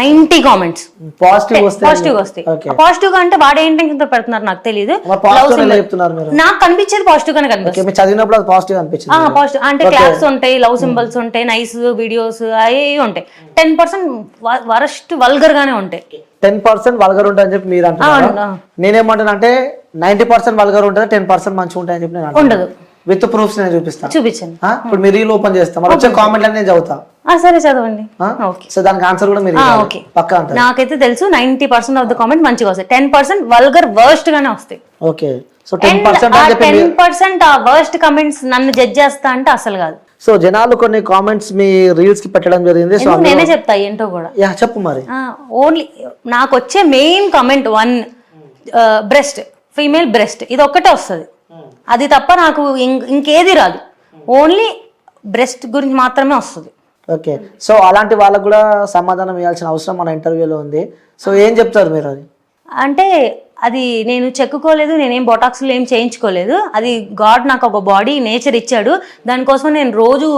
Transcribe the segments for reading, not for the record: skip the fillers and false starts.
90 comments positive వస్తాయి. Positive గా అంటే వాడు ఏ ఇంటెన్షన్ తో పెడుతున్నారు నాకు తెలియదు. నాకు కనిపించేది పాజిటివ్ గానే కనిపిస్తుంది. చదివినప్పుడు అది పాజిటివ్ అనిపించింది. పాజిటివ్ అంటే క్లాప్స్ ఉంటాయి, లవ్ సింబల్స్ ఉంటాయి, నైస్ వీడియోస్ అవి ఉంటాయి. 10% వరస్ట్ వల్గర్ గానే ఉంటాయి. 10% వల్గర్ ఉంటాయని చెప్పి మీరు అంటున్నారు. నేనేమంటాను అంటే 90% వల్గర్ ఉంటుంది, 10% మంచిగా ఉంటాయని చెప్పి నేను ఉండదు. విత్ ప్రూఫ్స్ నేను చూపిస్తాను. చూపించండి. ఇప్పుడు మీరు రీల్ ఓపెన్ చేస్తాం, వచ్చే కామెంట్ నేను చదువుతా. సరే చదవండి. సో దానికి ఆన్సర్ కూడా మీరు పక్కా అంటారు. నాకైతే తెలుసు 90% ఆఫ్ ద కామెంట్ మంచిగా వస్తాయి, 10% వల్గర్ వర్స్ట్ గానే వస్తాయి. ఓకే, సో 10% ఆ వర్స్ట్ కామెంట్స్ నన్ను జడ్జ్ చేస్తా అంటే అసలు కాదు. సో జనాలు కొన్ని కామెంట్స్ మీ రీల్స్ కి పెట్టడం జరిగింది. సో నేనే చెప్తా ఏంటో కూడా. చెప్పు మరి. ఓన్లీ నాకు వచ్చే main comment breast, female breast, ఇది ఒక్కటే వస్తుంది. అది తప్ప నాకు ఇంకేది రాదు. ఓన్లీ బ్రెస్ట్ గురించి మాత్రమే వస్తుంది. ఓకే, సో అలాంటి వాళ్ళకు కూడా సమాధానం ఇవ్వాల్సిన అవసరం మన ఇంటర్వ్యూలో ఉంది. సో ఏం చెప్తారు మీరు? అది అంటే అది నేను చెక్కుకోలేదు, నేనేం బొటాక్స్లు ఏం చేయించుకోలేదు. అది గాడ్ నాకు ఒక బాడీ నేచర్ ఇచ్చాడు. దానికోసం నేను రోజు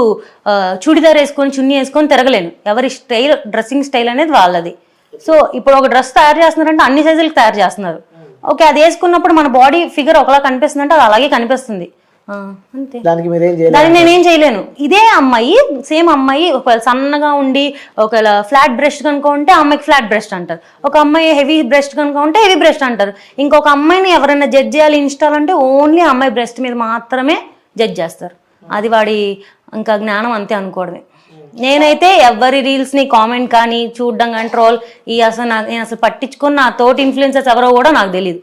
చుడిదార్ వేసుకొని చున్నీ వేసుకొని తిరగలేను. ఎవరి స్టైల్, డ్రెస్సింగ్ స్టైల్ అనేది వాళ్ళది. సో ఇప్పుడు ఒక డ్రెస్ తయారు చేస్తున్నారంటే అన్ని సైజులకు తయారు చేస్తున్నారు. ఓకే, అది వేసుకున్నప్పుడు మన బాడీ ఫిగర్ ఒకలా కనిపిస్తుంది అంటే అది అలాగే కనిపిస్తుంది. అంతే, దానికి నేనేం చేయలేను. ఇదే అమ్మాయి, సేమ్ అమ్మాయి ఒకవేళ సన్నగా ఉండి ఒకవేళ ఫ్లాట్ బ్రెస్ట్ కనుక ఉంటే ఆ అమ్మాయికి ఫ్లాట్ బ్రెస్ట్ అంటారు. ఒక అమ్మాయి హెవీ బ్రెస్ట్ కనుక ఉంటే హెవీ బ్రెస్ట్ అంటారు. ఇంకొక అమ్మాయిని ఎవరైనా జడ్జ్ చేయాలి ఇన్స్టాల్ అంటే ఓన్లీ అమ్మాయి బ్రెస్ట్ మీద మాత్రమే జడ్జ్ చేస్తారు. అది వాడి ఇంకా జ్ఞానం అంతే అనుకోవడమే. నేనైతే ఎవరి రీల్స్ ని కామెంట్ కానీ చూడడం కానీ ట్రోల్ నేను అసలు పట్టించుకొని నా తోటి ఇన్ఫ్లుయెన్సర్స్ ఎవరో కూడా నాకు తెలియదు.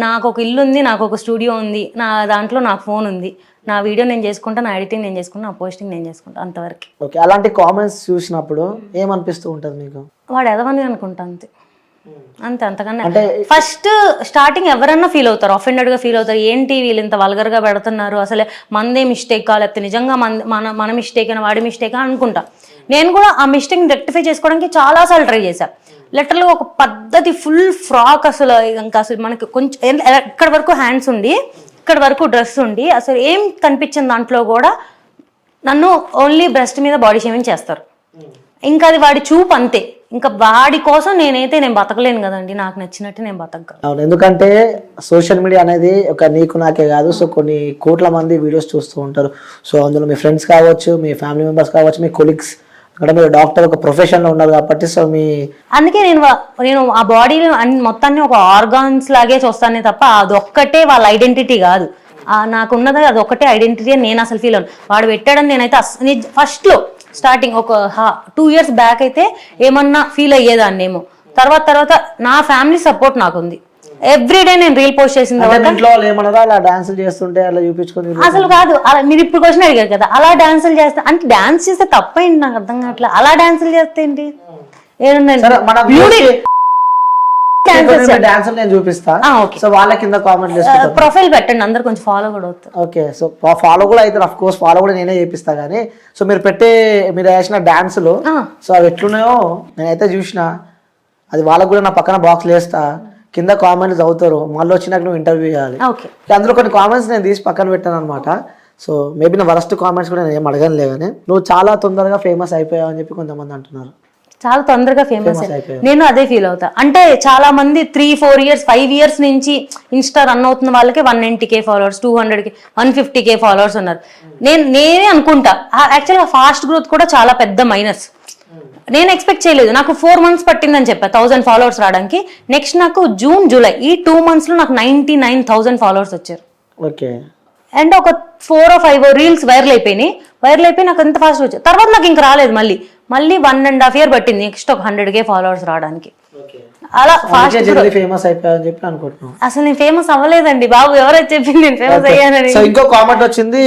నాకు ఒక ఇల్లు ఉంది, నాకు ఒక స్టూడియో ఉంది, నా దాంట్లో నాకు ఫోన్ ఉంది, నా వీడియో నేను చేసుకుంటా, నా ఎడిటింగ్ నేను చేసుకుంటా, నా పోస్టింగ్ నేను చేసుకుంటా, అంతవరకు. ఓకే, అలాంటి కామెంట్స్ చూసినప్పుడు ఏమనిపిస్తూ ఉంటుంది మీకు? వాడు ఎదవని అనుకుంటా, అంతే అంతకన్నా. ఫస్ట్ స్టార్టింగ్ ఎవరన్నా ఫీల్ అవుతారు, అఫెండెడ్ గా ఫీల్ అవుతారు. ఏంటి వీళ్ళు ఇంత వల్గర్ గా పెడుతున్నారు, అసలే మనదే మిస్టేక్ లేకపోతే నిజంగా మన మిస్టేక్ అని వాడి మిస్టేక్ అనుకుంటా. నేను కూడా ఆ మిస్టేక్ రెక్టిఫై చేసుకోవడానికి చాలా సార్లు ట్రై చేశా. లిటరల్గా ఒక పద్ధతి ఫుల్ ఫ్రాక్, అసలు ఇంకా అసలు మనకి కొంచెం ఇక్కడ వరకు హ్యాండ్స్ ఉండి ఇక్కడ వరకు డ్రెస్ ఉండి అసలు ఏం కనిపించింది దాంట్లో కూడా నన్ను ఓన్లీ బ్రెస్ట్ మీద బాడీ షేమింగ్ చేస్తారు. ఇంకా అది వాడి చూపు అంతే. ఇంకా వాడి కోసం నేను బతకలేను కదండి, నాకు నచ్చినట్టు నేను బతకగలను. అవును, ఎందుకంటే సోషల్ మీడియా అనేది ఒక నీకు నాకే కాదు, సో కొన్ని కోట్ల మంది వీడియోస్ చూస్తూ ఉంటారు. సో అందులో మీ ఫ్రెండ్స్ కావచ్చు, మీ ఫ్యామిలీ మెంబర్స్ కావచ్చు, మీ కొలీగ్స్, అక్కడ మీరు డాక్టర్ ఒక ప్రొఫెషన్ లో ఉన్నారు కాబట్టి. సో అందుకే నేను ఆ బాడీ మొత్తాన్ని ఒక ఆర్గాన్స్ లాగే చూస్తానే తప్ప అదొక్కటే వాళ్ళ ఐడెంటిటీ కాదు. నాకున్నది అదొక్కటే ఐడెంటిటీ అని నేను అసలు ఫీల్ అవును. వాడు పెట్టాడని నేనైతే ఫస్ట్ లో స్టార్టింగ్ ఒక 2 years బ్యాక్ అయితే ఏమన్నా ఫీల్ అయ్యేదాన్నేమో. తర్వాత నా ఫ్యామిలీ సపోర్ట్ నాకుంది. ఎవ్రీడే నేను రీల్ పోస్ట్ చేసిన అసలు కాదు. మీరు ఇప్పుడు క్వశ్చన్ అడిగారు కదా, అలా డాన్సులు చేస్తే అంటే డాన్స్ చేస్తే తప్పేంటి నాకు అర్థం కావట్లేదు. అలా డాన్సులు చేస్తే ఏంటి? ప్రొఫైల్ పెట్టండి, అందరు కొంచెం ఫాలో కూడా అవుతారు. ఓకే, సో ఫాలో కూడా అయితే అఫ్ కోర్స్ ఫాలో కూడా నేనే చేపిస్తా. కానీ సో మీరు వేసిన డాన్సులు సో అవి ఎట్లున్నాయో నేనైతే చూసిన. అది వాళ్ళకు కూడా నా పక్కన బాక్స్ వేస్తా, కింద కామెంట్స్ చదువుతారు, మళ్ళీ వచ్చినాక నువ్వు ఇంటర్వ్యూ చేయాలి. అందులో కొన్ని కామెంట్స్ నేను తీసి పక్కన పెట్టాను అనమాట. సో మేబీ నా వరస్ట్ కామెంట్స్ కూడా నేను ఏం అడగనులే. కానీ నువ్వు చాలా తొందరగా ఫేమస్ అయిపోయావు అని చెప్పి కొంతమంది అంటున్నారు. చాలా తొందరగా ఫేమస్ అయిపోయావు. నేను అదే ఫీల్ అవుతా. అంటే చాలా మంది 3-4 years 5 years నుంచి ఇన్స్టా రన్ అవుతున్న వాళ్ళకి 190K followers, 200K 150K followers ఉన్నారు. నేనే అనుకుంటా యాక్చువల్గా ఫాస్ట్ గ్రోత్ కూడా చాలా పెద్ద మైనస్. నేను ఎక్స్పెక్ట్ చేయలేదు. నాకు 4 months పట్టిందని చెప్పా 1000 ఫాలోవర్స్ రావడానికి. నెక్స్ట్ నాకు జూన్ జూలై ఈ 2 months లో నాకు 99,000 ఫాలోవర్స్ వచ్చారు. ఓకే, అండ్ ఒక 4 or 5 రీల్స్ వైరల్ అయిపోయి నాకు ఎంత ఫాస్ట్ వచ్చాయి. తర్వాత నాకు ఇంకా రాలేదు. మళ్ళీ 1.5 year పట్టింది నెక్స్ట్ ఒక 100K ఫాలోవర్స్ రావడానికి. అలా ఫాస్ట్ ఫేమస్ అయిపోయావని చెప్పి అనుకుంటున్నాను. అసలు నేను ఫేమస్ అవ్వలేదండి బాబు, ఎవరైతే చెప్పింది నేను ఫేమస్ అయ్యానని. ఇంకో కామెంట్ వచ్చింది,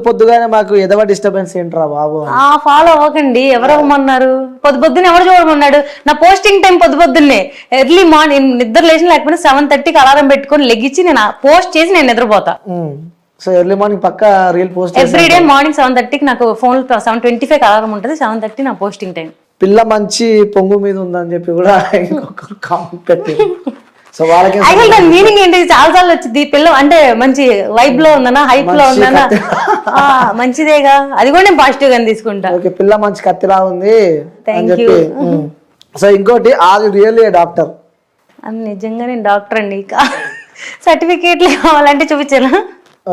పొద్దుగానే మాకు ఎదవ డిస్టర్బెన్స్ ఏంట్రా బాబు. ఫాలో అవ్వకండి, ఎవరు అవ్వమన్నారు? పొద్దున్నే ఎవరు చూడమన్నాడు? నా పోస్టింగ్ టైం పొద్దున్నే ఎర్లీ మార్నింగ్ నిద్ర లేచిన లేకపోతే 7:30కి అలారం పెట్టుకొని లెగిచ్చి నేను పోస్ట్ చేసి నేను నిద్రపోతా. సో ఎర్లీ మార్నింగ్ పక్క రీల్ పోస్ట్ ఎవ్రీడే మార్నింగ్ 7:30కి నాకు ఫోన్ 7:25 అలారం ఉంటుంది. 7:30 నా పోస్టింగ్ టైం. పిల్ల మంచి పొంగు మీద ఉందని చెప్పి కూడా ఇంకొకరు కామెంట్ పెట్టారు. సో వాళ్ళకి మీనింగ్ ఏంటి? చాలా సార్లు వచ్చింది పిల్ల అంటే మంచి వైబ్ లో ఉందనా, హైప్ లో ఉందనా, మంచిదేగా, అది కూడా నేను పాజిటివ్ గా తీసుకుంటా. పిల్ల మంచి కత్తిలా ఉంది. Thank you. సో ఇంకోటి ఆర్ రియల్లీ డాక్టర్? అది నిజంగా నేను డాక్టర్ అండి. సర్టిఫికేట్లు కావాలంటే చూపించాను.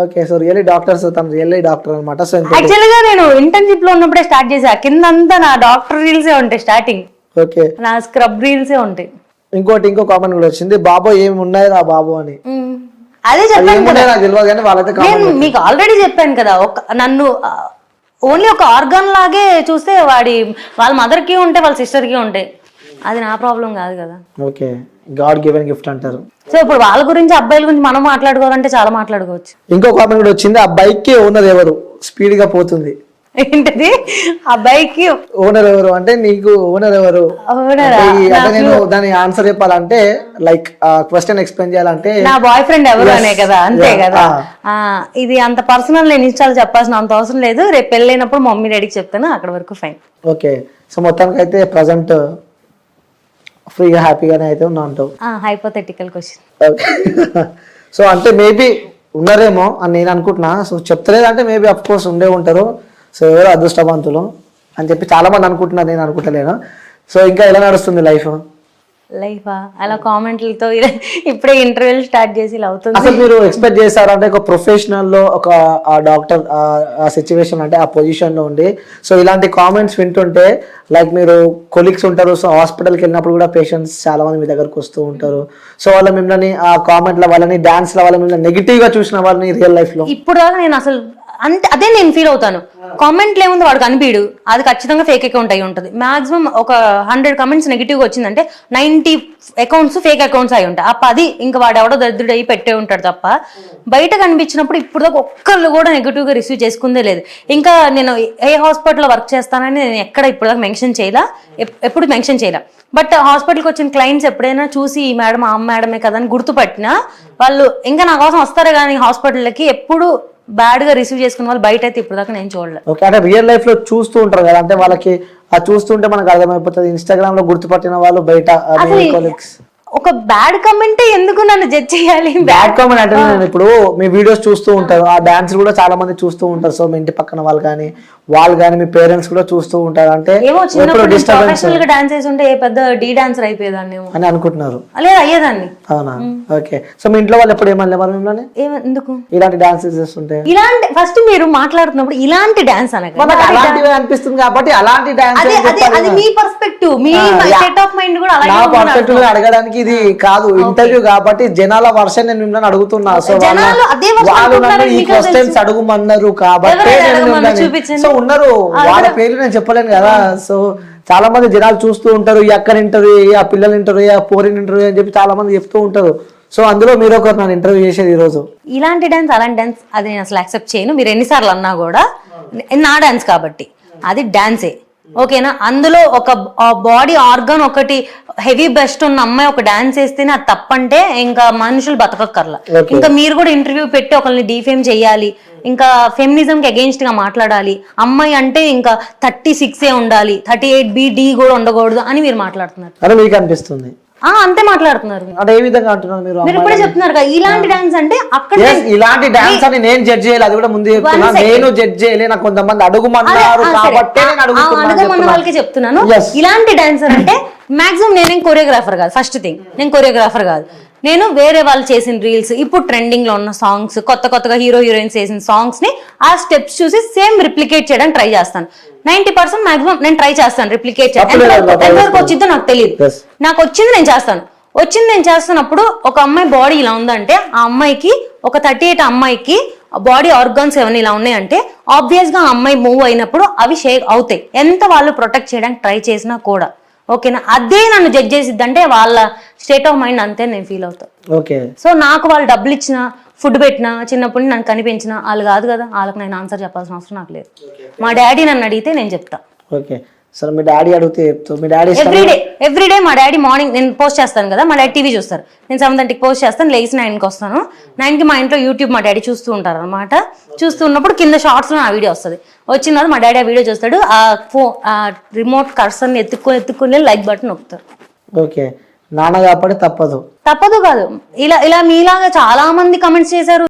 Okay, so really doctor, so తను రియల్లీ డాక్టర్ అనమాట. సో యాక్చువల్ గా నేను ఇంటర్న్షిప్ లో ఉన్నప్పుడే స్టార్ట్ చేసా. కిందంతా నా డాక్టర్ రీల్సే ఉంటాయి, స్టార్టింగ్ ఓకే నా స్క్రబ్ రీల్సే ఉంటాయి. ఇంకో కామెంట్ కూడా వచ్చింది, బాబో ఏమి ఉన్నాయి రా బాబు అని. అదే చెప్పాను కదా, నాకు తెలియదు కానీ వాళ్ళైతే నేను మీకు ఆల్రెడీ చెప్పాను కదా, నన్ను ఓన్లీ ఒక ఆర్గన్ లాగే చూస్తే వాళ్ళ మదర్ కి ఉంటే వాళ్ళ సిస్టర్ కి ఉంటాయి, అది నా ప్రాబ్లం కాదు కదా. ఓకే, గాడ్ గివెన్ గిఫ్ట్ అంటారు. సో ఇప్పుడు వాళ్ళ గురించి అబ్బాయిల గురించి మనం మాట్లాడుకోవాలంటే చాలా మాట్లాడుకోవచ్చు. ఇంకో కామెంట్ కూడా వచ్చింది, ఆ బైక్ కి ఓనర్ ఎవరు, స్పీడ్ గా పోతుంది. ఏంటది ఆ బైక్ కి ఓనర్ ఎవరు అంటే, నీకు ఓనర్ ఎవరు అంటే నేను దాని ఆన్సర్ చెప్పాలంటే లైక్ క్వశ్చన్ ఎక్స్ప్లెయిన్ చేయాలంటే నా బాయ్ ఫ్రెండ్ ఎవరు అనే కదా, అంతే కదా. ఇది అంత పర్సనల్ నేను ఇన్స్టాల్ చెప్పాల్సిన అంత అవసరం లేదు. రేపు పెళ్ళైనప్పుడు మమ్మీ డాడీకి చెప్తాను, అక్కడ వరకు ఫైన్. ఓకే, సో మొత్తానికి అయితే ప్రజెంట్ ఫ్రీగా హ్యాపీగానే అయితే ఉన్నా అంటావు. Hypothetical question. ఓకే, సో అంటే మేబీ ఉన్నారేమో అని నేను అనుకుంటున్నా. సో చెప్తలేదంటే మేబీ అఫ్ కోర్స్ ఉండే ఉంటారు. సో ఎవరు అదృష్టవంతులు అని చెప్పి చాలా మంది అనుకుంటున్నారు, నేను అనుకుంటలేను. సో ఇంకా ఎలా నడుస్తుంది లైఫ్? అలా కామెంట్లతో ఇప్పుడే ఇంటర్వ్యూలు స్టార్ట్ చేసి ఇలా అవుతుంది. అసలు మీరు ఎక్స్పెక్ట్ చేశారు అంటే ఒక ప్రొఫెషనల్ లో ఒక డాక్టర్ ఆ సిచ్యువేషన్ అంటే ఆ పొజిషన్ లో ఉండి సో ఇలాంటి కామెంట్స్ వింటుంటే లైక్ మీరు కొలీగ్స్ ఉంటారు, సో హాస్పిటల్కి వెళ్ళినప్పుడు కూడా పేషెంట్స్ చాలా మంది మీ దగ్గరకు వస్తూ ఉంటారు. సో వాళ్ళ మిమ్మల్ని ఆ కామెంట్ల వాళ్ళని డాన్స్ల వాళ్ళ మిమ్మల్ని నెగిటివ్ గా చూసిన వాళ్ళని రియల్ లైఫ్ లో ఇప్పుడు దాకా నేను అసలు అదే నేను ఫీల్ అవుతాను. కామెంట్లు ఏముంది వాడు కనిపించడు, అది ఖచ్చితంగా ఫేక్ అకౌంట్ అయి ఉంటుంది. మాక్సిమం ఒక 100 కమెంట్స్ నెగిటివ్గా వచ్చిందంటే 90 అకౌంట్స్ ఫేక్ అకౌంట్స్ అయి ఉంటాయి. ఆ 10 ఇంకా వాడు ఎవడో దరిద్రుడు అయ్యి పెట్టే ఉంటాడు తప్ప బయట కనిపించినప్పుడు ఇప్పుడు దాకా ఒక్కళ్ళు కూడా నెగిటివ్గా రిసీవ్ చేసుకుందే లేదు. ఇంకా నేను ఏ హాస్పిటల్లో వర్క్ చేస్తానని నేను ఎక్కడ ఇప్పుడు దాకా మెన్షన్ చేయలే, ఎప్పుడు మెన్షన్ చేయలే. బట్ హాస్పిటల్కి వచ్చిన క్లయింట్స్ ఎప్పుడైనా చూసి ఈ మేడం ఆ మేడమే కదా అని గుర్తుపట్టినా వాళ్ళు ఇంకా నా కోసం వస్తారు కానీ హాస్పిటల్కి ఎప్పుడు బ్యాడ్ గా రిసీవ్ చేసుకున్న వాళ్ళు బయట అయితే ఇప్పుడు దాకా నేను చూడలేదు. ఓకే, అంటే రియల్ లైఫ్ లో చూస్తూ ఉంటారు కదా, అంటే వాళ్ళకి ఆ చూస్తుంటే మనకు అర్థమైపోతుంది. ఇన్స్టాగ్రామ్ లో గుర్తుపట్టిన వాళ్ళు బయట ఒక బ్యాడ్ కమెంట్ ఎందుకు నన్ను జడ్జ్ చేయాలి? బ్యాడ్ కామెంట్ అంటే నేను ఇప్పుడు మీ వీడియోస్ చూస్తూ ఉంటారు, ఆ డాన్స్ కూడా చాలా మంది చూస్తూ ఉంటారు. సో మీ ఇంటి పక్కన వాళ్ళు కానీ మీ పేరెంట్స్ కూడా చూస్తూ ఉంటారు. అంటే ప్రొఫెషనల్ గా డాన్స్ చేసి ఉంటే పెద్ద డీ డాన్సర్ అయిపోయేదాన్ని అని అనుకుంటున్నారు. లేదు అయ్యేదాన్ని. అవునా? ఓకే, సో మీ ఇంట్లో వాళ్ళు ఎప్పుడు ఏమన్నా మరి మిమ్మల్ని ఎందుకు ఇలాంటి డాన్స్ చేస్తుంటే? ఇలాంటి ఫస్ట్ మీరు మాట్లాడుతున్నప్పుడు ఇలాంటి డాన్స్ అలాంటివి అనిపిస్తుంది కాబట్టి అలాంటి డాన్స్ అది మీ పర్స్పెక్టివ్, మీ స్టేట్ ఆఫ్ మైండ్ కూడా నా పర్స్పెక్టివ్ అడగడానికి ఇది కాదు ఇంటర్వ్యూ కాబట్టి జనాల వర్షన్ నేను మిమ్మల్ని అడుగుతున్నా. సో వాళ్ళు నన్ను ఈ క్వశ్చన్స్ అడుగుమన్నారు కాబట్టి సో ఉన్నారు, వాళ్ళ పేర్లు నేను చెప్పలేను కదా. సో చాలా మంది జనాలు చూస్తూ ఉంటారు, ఈ అక్కని ఇంటర్వ్యూ, ఆ పిల్లలు ఇంటర్వ్యూ, ఆ పోరిన్ ఇంటర్వ్యూ అని చెప్పి చాలా మంది చెప్తూ ఉంటారు. సో అందులో మీరు ఒకరు నన్ను ఇంటర్వ్యూ చేసేది ఈ రోజు. ఇలాంటి డాన్స్ అలాంటి డాన్స్ అది నేను అసలు యాక్సెప్ట్ చేయను. మీరు ఎన్నిసార్లు అన్నా కూడా నా డాన్స్ కాబట్టి అది డాన్సే, ఓకేనా. అందులో ఒక బాడీ ఆర్గన్ ఒకటి హెవీ బెస్ట్ ఉన్న అమ్మాయి ఒక డాన్స్ వేస్తేనే అది తప్పంటే ఇంకా మనుషులు బతకక్కర్లా. ఇంకా మీరు కూడా ఇంటర్వ్యూ పెట్టి ఒకరిని డిఫేమ్ చేయాలి, ఇంకా ఫెమినిజం కి అగేన్స్ట్ గా మాట్లాడాలి. అమ్మాయి అంటే ఇంకా 36 ఉండాలి, 38B కూడా ఉండకూడదు అని మీరు మాట్లాడుతున్నారు. అదే మీకు అనిపిస్తుంది? అంతే మాట్లాడుతున్నారు. అంటే ఏ విధంగా అంటున్నారు మీరు? మీరు ఇప్పుడే చెప్తున్నారు కదా ఇలాంటి డాన్స్ అంటే అక్కడ ఇలాంటి డాన్స్ అని నేను జడ్జ్ చేయాలి, అది కూడా ముందు చెప్తున్నా. నేను జడ్జ్ చేయలే, నాకు కొంతమంది అడుగుమన్నారు కాబట్టి నేను అడుగుతున్న వాళ్ళకి చెప్తున్నాను. ఇలాంటి డాన్సర్ అంటే మాక్సిమం నేనేం కొరియోగ్రాఫర్ కాదు. ఫస్ట్ థింగ్ నేను కొరియోగ్రాఫర్ కాదు, నేను వేరే వాళ్ళు చేసిన రీల్స్, ఇప్పుడు ట్రెండింగ్ లో ఉన్న సాంగ్స్, కొత్తగా హీరోయిన్స్ చేసిన సాంగ్స్ ని ఆ స్టెప్స్ చూసి సేమ్ రిప్లికేట్ చేయడానికి ట్రై చేస్తాను. 90% మాక్సిమం నేను ట్రై చేస్తాను రిప్లికేట్ చేయడం. ఎంతవరకు వచ్చిందో నాకు తెలియదు, నాకు వచ్చింది నేను చేస్తాను. నేను చేస్తున్నప్పుడు ఒక అమ్మాయి బాడీ ఇలా ఉందంటే ఆ అమ్మాయికి ఒక 38 అమ్మాయికి బాడీ ఆర్గాన్స్ ఏమైనా ఇలా ఉన్నాయంటే ఆబ్వియస్ గా ఆ అమ్మాయి మూవ్ అయినప్పుడు అవి షేక్ అవుతాయి, ఎంత వాళ్ళు ప్రొటెక్ట్ చేయడానికి ట్రై చేసినా కూడా, ఓకేనా. అదే నన్ను జడ్జ్ చేసిద్ది అంటే వాళ్ళ స్టేట్ ఆఫ్ మైండ్ అంతే నేను ఫీల్ అవుతాను. ఓకే, సో నాకు వాళ్ళు డబ్బులు ఇచ్చినా ఫుడ్ పెట్టినా చిన్నప్పటి నన్ను కనిపించిన వాళ్ళు కాదు కదా, వాళ్ళకి నేను ఆన్సర్ చెప్పాల్సిన అవసరం నాకు లేదు. మా డాడీ నన్ను అడిగితే నేను చెప్తా. ఓకే, సరే మీ డాడీ అడిగితే చెప్తావు? మీ డాడీ ఎవ్రీడే మా డాడీ మార్నింగ్ నేను పోస్ట్ చేస్తాను కదా, మా డాడీ టీవీ చూస్తారు, నేను 7:30కి పోస్ట్ చేస్తాను, లేచి 9కి వస్తాను. 9కి మా ఇంట్లో యూట్యూబ్ మా డాడీ చూస్తూ ఉంటారు అనమాట. చూస్తున్నప్పుడు కింద షార్ట్స్ లో నా వీడియో వస్తుంది. వచ్చిన తర్వాత మా డాడీ ఆ వీడియో చూస్తాడు, ఆ రిమోట్ కర్సర్ని ఎత్తుకొని లైక్ బటన్ నొక్కుతారు. ఓకే, నాన్న కాబట్టి తప్పదు కాదు. ఇలా మీలాగా చాలా మంది కమెంట్స్ చేశారు.